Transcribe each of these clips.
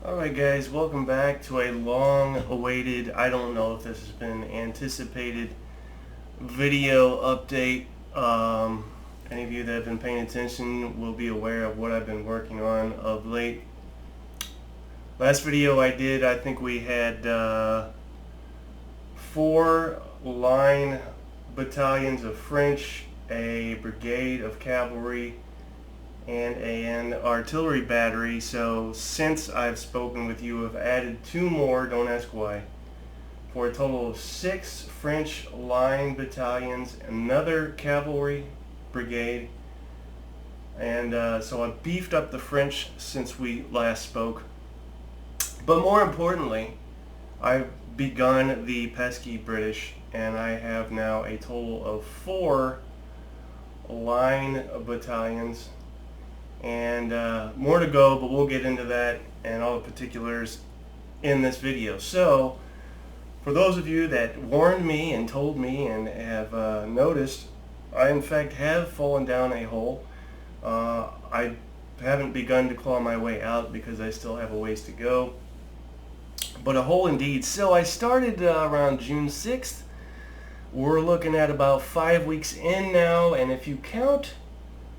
Alright guys, welcome back to a long-awaited, I don't know if this has been anticipated video update. Any of you that have been paying attention will be aware of what I've been working on of late. Last video I did, I think we had 4 line battalions of French, a brigade of cavalry, and an artillery battery. So since I've spoken with you, I've added 2 more, don't ask why, for a total of 6 French line battalions, another cavalry brigade, and so I've beefed up the French since we last spoke. But more importantly, I've begun the pesky British, and I have now a total of 4 line battalions, and more to go, but we'll get into that and all the particulars in this video. So for those of you that warned me and told me and have noticed, I in fact have fallen down a hole. I haven't begun to claw my way out because I still have a ways to go, but a hole indeed. So I started around June 6th. We're looking at about 5 weeks in now, and if you count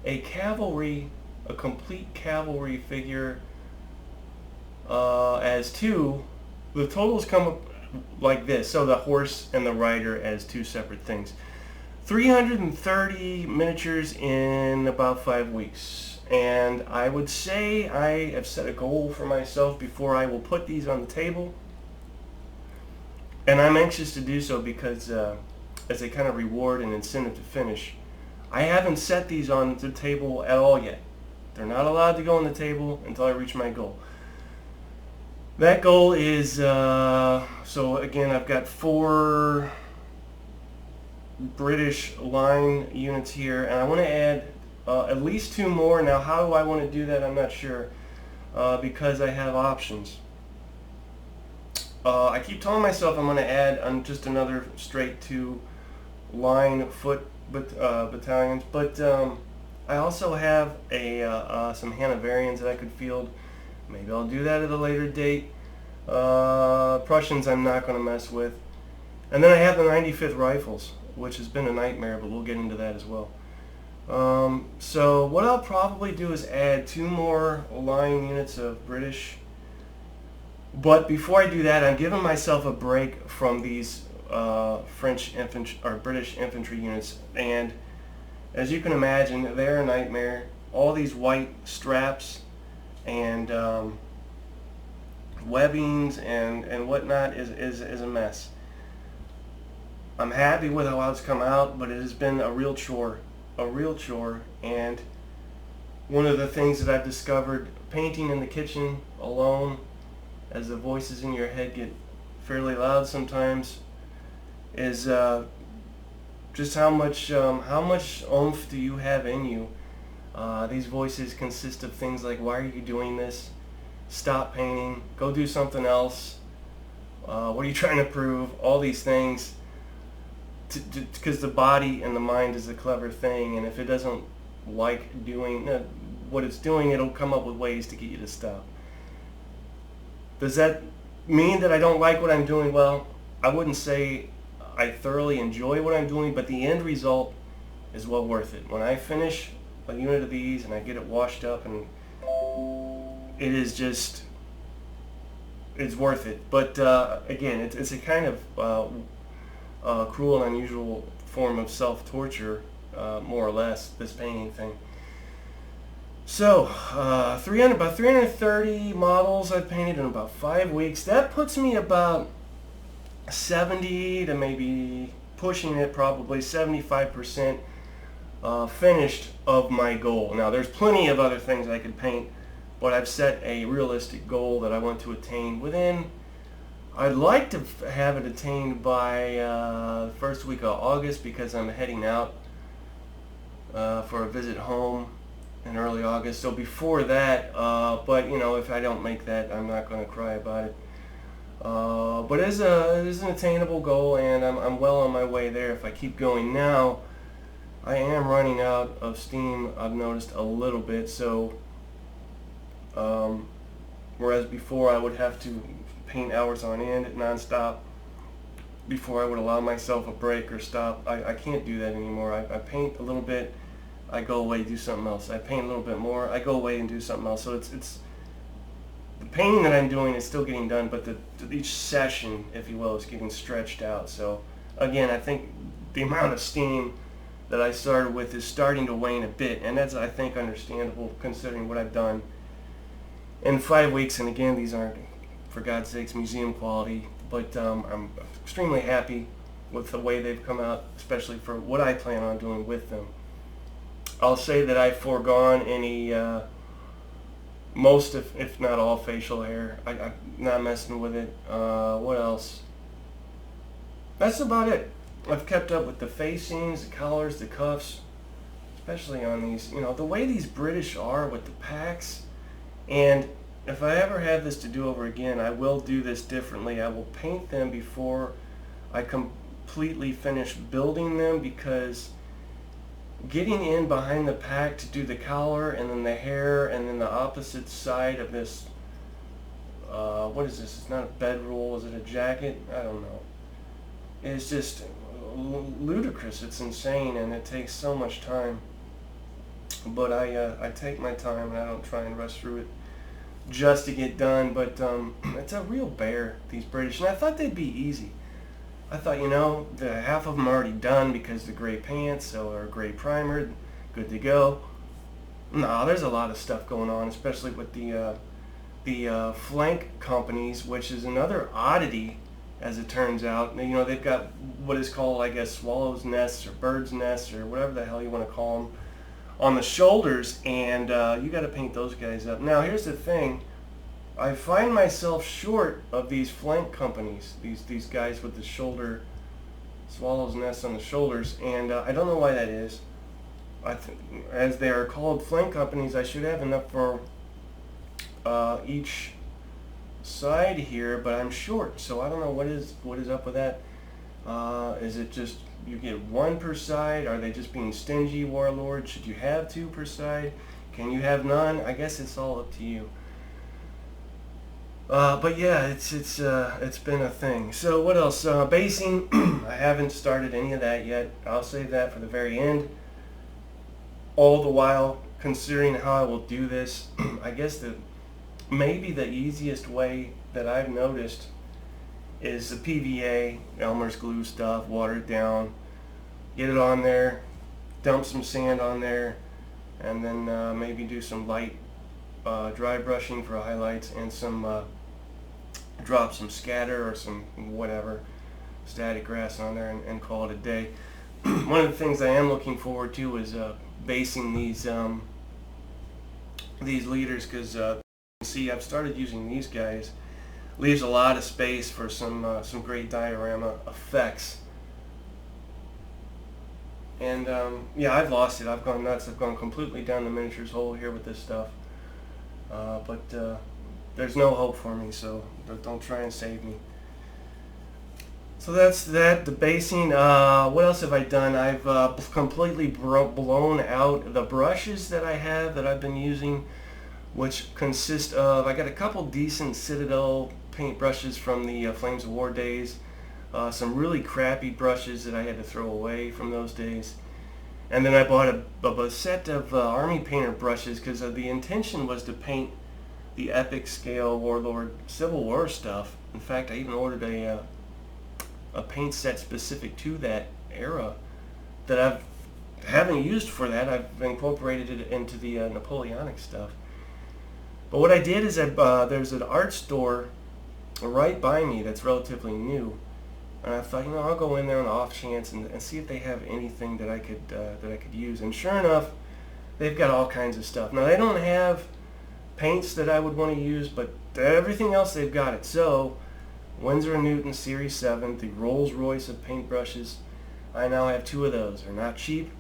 a complete cavalry figure as 2, the totals come up like this. So the horse and the rider as 2 separate things. 330 miniatures in about 5 weeks. And I would say I have set a goal for myself before I will put these on the table. And I'm anxious to do so because as a kind of reward and incentive to finish, I haven't set these on the table at all yet. They're not allowed to go on the table until I reach my goal. That goal is, so again, I've got 4 British line units here, and I want to add at least 2 more. Now, how do I want to do that? I'm not sure, because I have options. I keep telling myself I'm going to add just another straight 2 line foot battalions, but I also have some Hanoverians that I could field. Maybe I'll do that at a later date. Prussians I'm not going to mess with. And then I have the 95th Rifles, which has been a nightmare, but we'll get into that as well. So what I'll probably do is add 2 more line units of British. But before I do that, I'm giving myself a break from these French infantry or British infantry units, and as you can imagine, they're a nightmare. All these white straps and webbings and whatnot is a mess. I'm happy with how it's come out, but it has been a real chore, and one of the things that I've discovered painting in the kitchen alone, as the voices in your head get fairly loud sometimes, is just how much oomph do you have in you. These voices consist of things like, why are you doing this? Stop painting. Go do something else. What are you trying to prove? All these things. Because the body and the mind is a clever thing, and if it doesn't like doing what it's doing, it'll come up with ways to get you to stop. Does that mean that I don't like what I'm doing? Well, I wouldn't say I thoroughly enjoy what I'm doing, but the end result is well worth it. When I finish a unit of these and I get it washed up, and it is just, it's worth it. But again, it's a kind of cruel and unusual form of self-torture, more or less, this painting thing. So, about 330 models I've painted in about 5 weeks. That puts me about 70 to maybe pushing it, probably 75% finished of my goal. Now, there's plenty of other things I could paint, but I've set a realistic goal that I want to attain within. I'd like to have it attained by the first week of August, because I'm heading out for a visit home in early August. So before that, but you know, if I don't make that, I'm not going to cry about it. But it is an attainable goal, and I'm well on my way there if I keep going. Now, I am running out of steam, I've noticed a little bit, so Whereas before I would have to paint hours on end, non-stop, before I would allow myself a break or stop. I can't do that anymore. I paint a little bit, I go away, do something else. I paint a little bit more, I go away and do something else. So it's the painting that I'm doing is still getting done, but each session, if you will, is getting stretched out. So again, I think the amount of steam that I started with is starting to wane a bit, and that's, I think, understandable considering what I've done in 5 weeks. And again, these aren't, for God's sakes, museum quality, but I'm extremely happy with the way they've come out, especially for what I plan on doing with them. I'll say that I've foregone any most, if not all, facial hair. I'm not messing with it. What else? That's about it. I've kept up with the facings, the collars, the cuffs, especially on these, the way these British are with the packs. And if I ever have this to do over again, I will do this differently. I will paint them before I completely finish building them, because getting in behind the pack to do the collar and then the hair and then the opposite side of this, what is this? It's not a bedroll. Is it a jacket? I don't know. It's just ludicrous. It's insane, and it takes so much time. But I take my time, and I don't try and rush through it just to get done. But it's a real bear, these British, and I thought they'd be easy. I thought, the half of them are already done because the gray pants or gray primer, good to go. No, there's a lot of stuff going on, especially with the flank companies, which is another oddity, as it turns out. They've got what is called, I guess, swallows' nests or birds' nests or whatever the hell you want to call them on the shoulders, and you got to paint those guys up. Now, here's the thing. I find myself short of these flank companies, these guys with the shoulder, swallow's nests on the shoulders, and I don't know why that is. As they are called flank companies, I should have enough for each side here, but I'm short, so I don't know what is up with that. Is it just you get one per side? Are they just being stingy, Warlord? Should you have two per side? Can you have none? I guess it's all up to you. But yeah, it's been a thing. So what else? Basing, I haven't started any of that yet. I'll save that for the very end. All the while, considering how I will do this, I guess maybe the easiest way that I've noticed is the PVA, Elmer's glue stuff, water it down, get it on there, dump some sand on there, and then maybe do some light dry brushing for highlights, and some drop some scatter or some whatever static grass on there, and call it a day. One of the things I am looking forward to is basing these leaders, because see, I've started using these guys. Leaves a lot of space for some great diorama effects. And yeah, I've lost it. I've gone nuts. I've gone completely down the miniatures hole here with this stuff. But there's no hope for me, so don't try and save me. So that's that, the basing. What else have I done? I've completely blown out the brushes that I have that I've been using, which consist of, I got a couple decent Citadel paint brushes from the Flames of War days, some really crappy brushes that I had to throw away from those days, and then I bought a set of Army Painter brushes, because the intention was to paint the epic scale Warlord Civil War stuff. In fact, I even ordered a paint set specific to that era that I haven't used for that. I've incorporated it into the Napoleonic stuff. But what I did is there's an art store right by me that's relatively new, and I thought, I'll go in there on the off chance and see if they have anything that I could use. And sure enough, they've got all kinds of stuff. Now, they don't have paints that I would want to use, but everything else they've got it. So Winsor & Newton Series 7, the Rolls Royce of paintbrushes. I now have 2 of those. They're not cheap.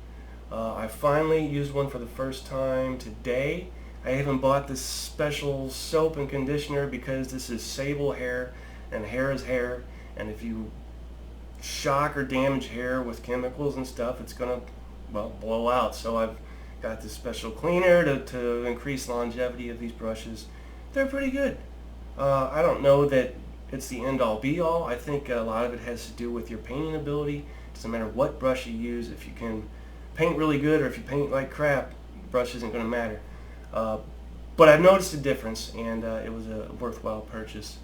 I finally used one for the first time today. I even bought this special soap and conditioner because this is sable hair, and hair is hair, and if you shock or damage hair with chemicals and stuff, it's gonna, well, blow out. So I've got this special cleaner to increase longevity of these brushes. They're pretty good. I don't know that it's the end-all be-all. I think a lot of it has to do with your painting ability. It doesn't matter what brush you use. If you can paint really good or if you paint like crap, brush isn't going to matter. But I've noticed a difference, and it was a worthwhile purchase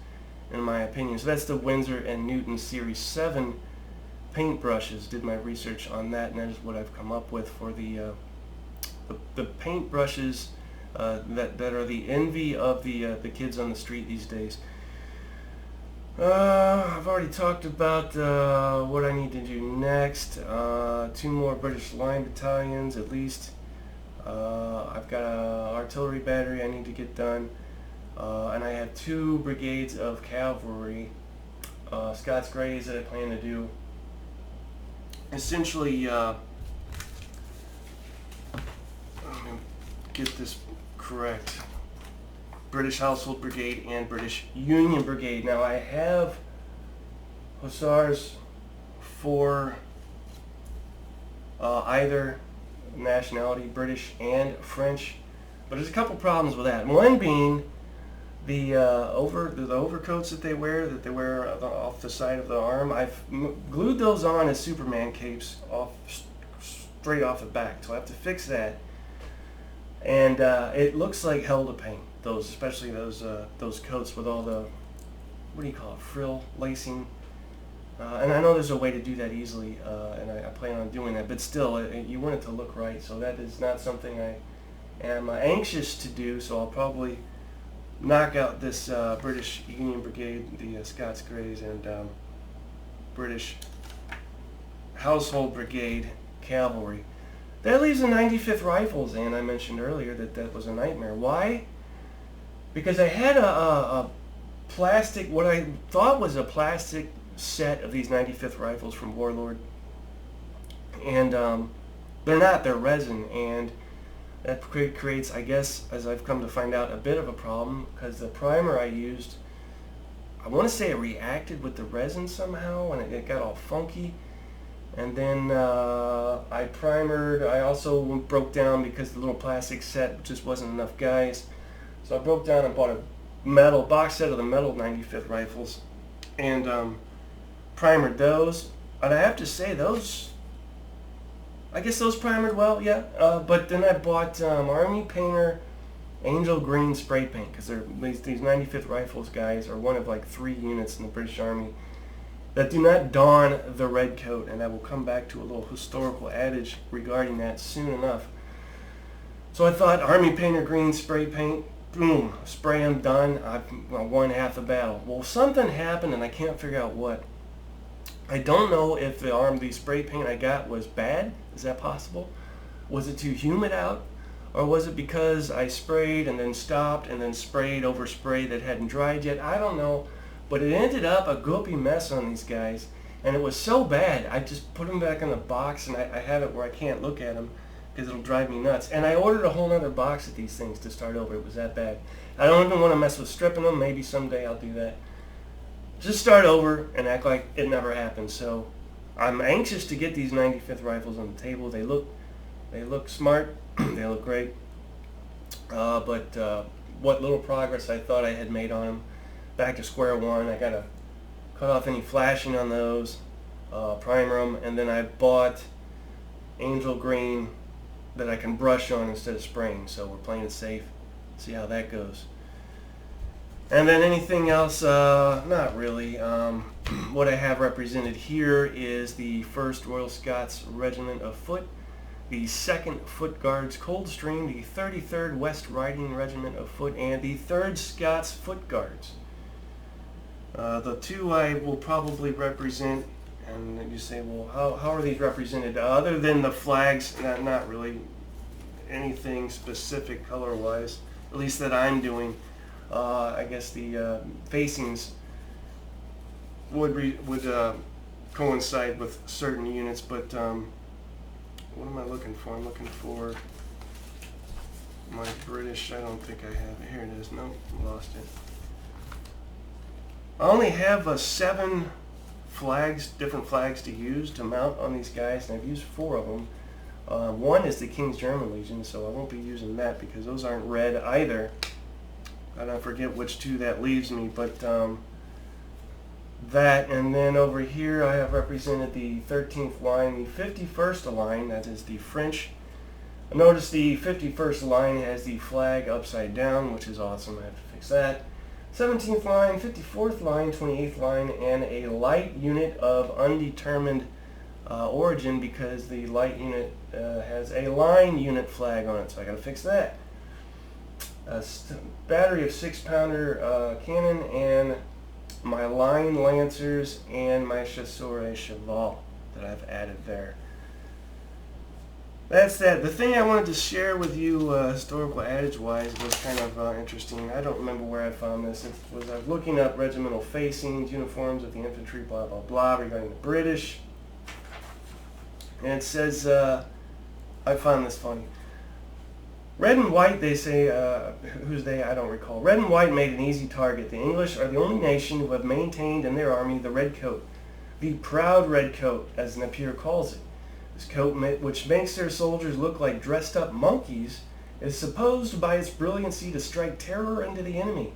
in my opinion. So that's the Winsor & Newton Series 7 paint brushes. Did my research on that, and that is what I've come up with for the paint brushes that are the envy of the kids on the street these days. I've already talked about what I need to do next. 2 more British Line battalions at least. I've got an artillery battery I need to get done. And I have 2 brigades of cavalry, Scots Greys, that I plan to do. Essentially, let me get this correct. British Household Brigade and British Union Brigade. Now I have hussars for either nationality, British and French, but there's a couple problems with that. One being the overcoats that they wear off the side of the arm. I've glued those on as Superman capes straight off the back, so I have to fix that. And it looks like hell to paint those, especially those coats with all the, what do you call it, frill lacing. And I know there's a way to do that easily, and I plan on doing that. But still, you want it to look right, so that is not something I am anxious to do. So I'll probably knock out this British Union Brigade, the Scots Greys, and British Household Brigade Cavalry. That leaves the 95th Rifles, and I mentioned earlier that was a nightmare. Why? Because I had a plastic, what I thought was a plastic set of these 95th Rifles from Warlord, and they're not, they're resin, and that creates, I guess, as I've come to find out, a bit of a problem, because the primer I used, I want to say it reacted with the resin somehow, and it got all funky. And then I primered. I also broke down because the little plastic set just wasn't enough guys. So I broke down and bought a box set of the metal 95th Rifles, and primered those. And I have to say, I guess those primered well, yeah. But then I bought Army Painter Angel Green spray paint, because these 95th Rifles guys are one of like 3 units in the British Army that do not don the red coat, and I will come back to a little historical adage regarding that soon enough. So I thought Army Painter Green spray paint, boom, spray them, done. I won half the battle. Well, something happened, and I can't figure out what. I don't know if the spray paint I got was bad. Is that possible? Was it too humid out? Or was it because I sprayed and then stopped and then sprayed over spray that hadn't dried yet? I don't know. But it ended up a goopy mess on these guys, and it was so bad, I just put them back in the box, and I have it where I can't look at them because it'll drive me nuts. And I ordered a whole other box of these things to start over. It was that bad. I don't even want to mess with stripping them. Maybe someday I'll do that. Just start over and act like it never happened. So I'm anxious to get these 95th Rifles on the table. They look smart. They look great. But what little progress I thought I had made on them, back to square one. I gotta cut off any flashing on those, primer them, and then I bought Angel Green that I can brush on instead of spraying. So we're playing it safe. See how that goes. And then anything else? Not really. What I have represented here is the 1st Royal Scots Regiment of Foot, the 2nd Foot Guards Coldstream, the 33rd West Riding Regiment of Foot, and the 3rd Scots Foot Guards. The 2 I will probably represent, and you say, well, how are these represented? Other than the flags, not really anything specific color-wise, at least that I'm doing. I guess the facings would coincide with certain units, but what am I looking for? I'm looking for my British. I don't think I have it. Here it is. Nope, lost it. I only have 7 flags, different flags to use to mount on these guys, and I've used 4 of them. One is the King's German Legion, so I won't be using that because those aren't red either. and I forget which two that leaves me, but that, and then over here I have represented the 13th line, the 51st line, that is the French. Notice the 51st line has the flag upside down, which is awesome. I have to fix that. 17th line, 54th line, 28th line, and a light unit of undetermined origin, because the light unit has a line unit flag on it, so I gotta fix that. A battery of 6-pounder cannon, and my line lancers, and my chasseur cheval that I've added there. That's that. The thing I wanted to share with you, historical adage-wise, was kind of interesting. I don't remember where I found this. I was looking up regimental facings, uniforms of the infantry, blah, blah, blah, regarding the British. And it says, I found this funny. Red and white, they say, who's they? I don't recall. Red and white made an easy target. The English are the only nation who have maintained in their army the red coat. The proud red coat, as Napier calls it. This coat, which makes their soldiers look like dressed-up monkeys, is supposed by its brilliancy to strike terror into the enemy.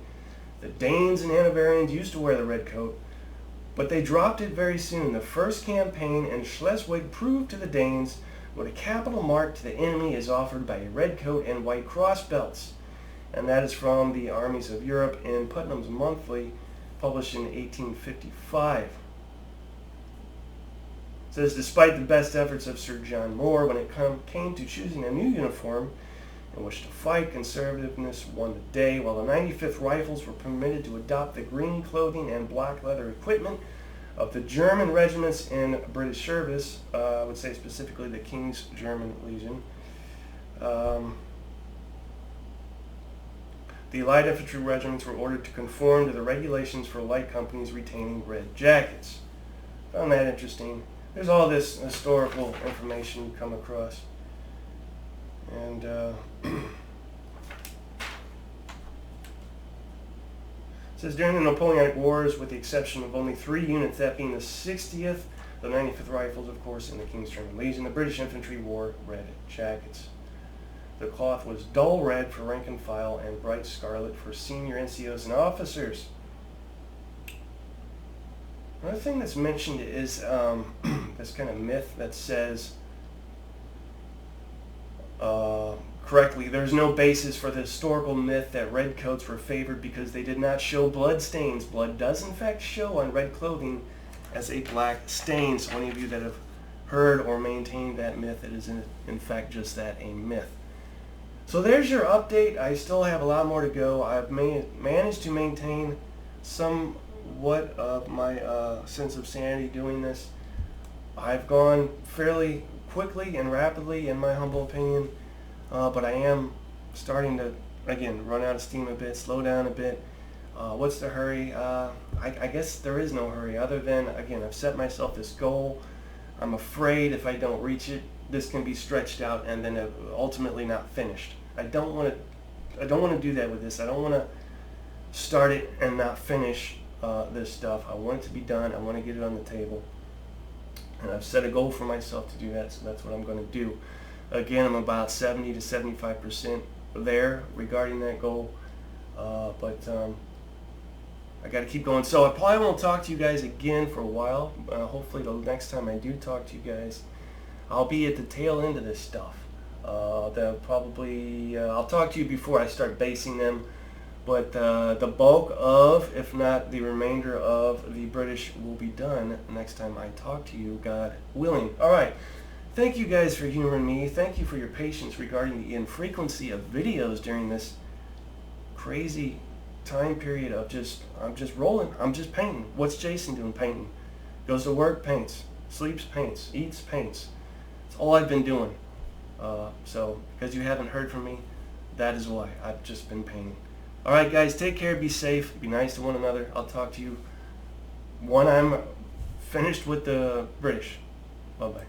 The Danes and Hanoverians used to wear the red coat, but they dropped it very soon. The first campaign in Schleswig proved to the Danes what a capital mark to the enemy is offered by a red coat and white cross belts. And that is from the Armies of Europe in Putnam's Monthly, published in 1855. It says, despite the best efforts of Sir John Moore, when it came to choosing a new uniform in which to fight, conservativeness won the day. While the 95th Rifles were permitted to adopt the green clothing and black leather equipment of the German regiments in British service, I would say specifically the King's German Legion. The light infantry regiments were ordered to conform to the regulations for light companies retaining red jackets. Found that interesting. There's all this historical information you come across. And it says, during the Napoleonic Wars, with the exception of only 3 units, that being the 60th, the 95th Rifles, of course, and the King's German Legion, the British infantry wore red jackets. The cloth was dull red for rank and file and bright scarlet for senior NCOs and officers. Another thing that's mentioned is this kind of myth that says, correctly, there's no basis for the historical myth that red coats were favored because they did not show blood stains. Blood does in fact show on red clothing as a black stain. So any of you that have heard or maintained that myth, it is in fact just that, a myth. So there's your update. I still have a lot more to go. I've managed to maintain somewhat of my sense of sanity doing this. I've gone fairly quickly and rapidly, in my humble opinion, but I am starting to, again, run out of steam a bit, slow down a bit. What's the hurry? I guess there is no hurry, other than, again, I've set myself this goal. I'm afraid if I don't reach it, this can be stretched out and then ultimately not finished. I don't want to do that with this. I don't want to start it and not finish this stuff. I want it to be done. I want to get it on the table. And I've set a goal for myself to do that, so that's what I'm going to do. Again, I'm about 70 to 75% there regarding that goal. But I got to keep going. So I probably won't talk to you guys again for a while. Hopefully the next time I do talk to you guys, I'll be at the tail end of this stuff. I'll talk to you before I start basing them. But the bulk of, if not the remainder of, the British will be done next time I talk to you, God willing. All right. Thank you guys for humoring me. Thank you for your patience regarding the infrequency of videos during this crazy time period of I'm just rolling. I'm just painting. What's Jason doing? Painting. Goes to work, paints. Sleeps, paints. Eats, paints. That's all I've been doing. So because you haven't heard from me, that is why. I've just been painting. All right, guys, take care, be safe, be nice to one another. I'll talk to you when I'm finished with the British. Bye-bye.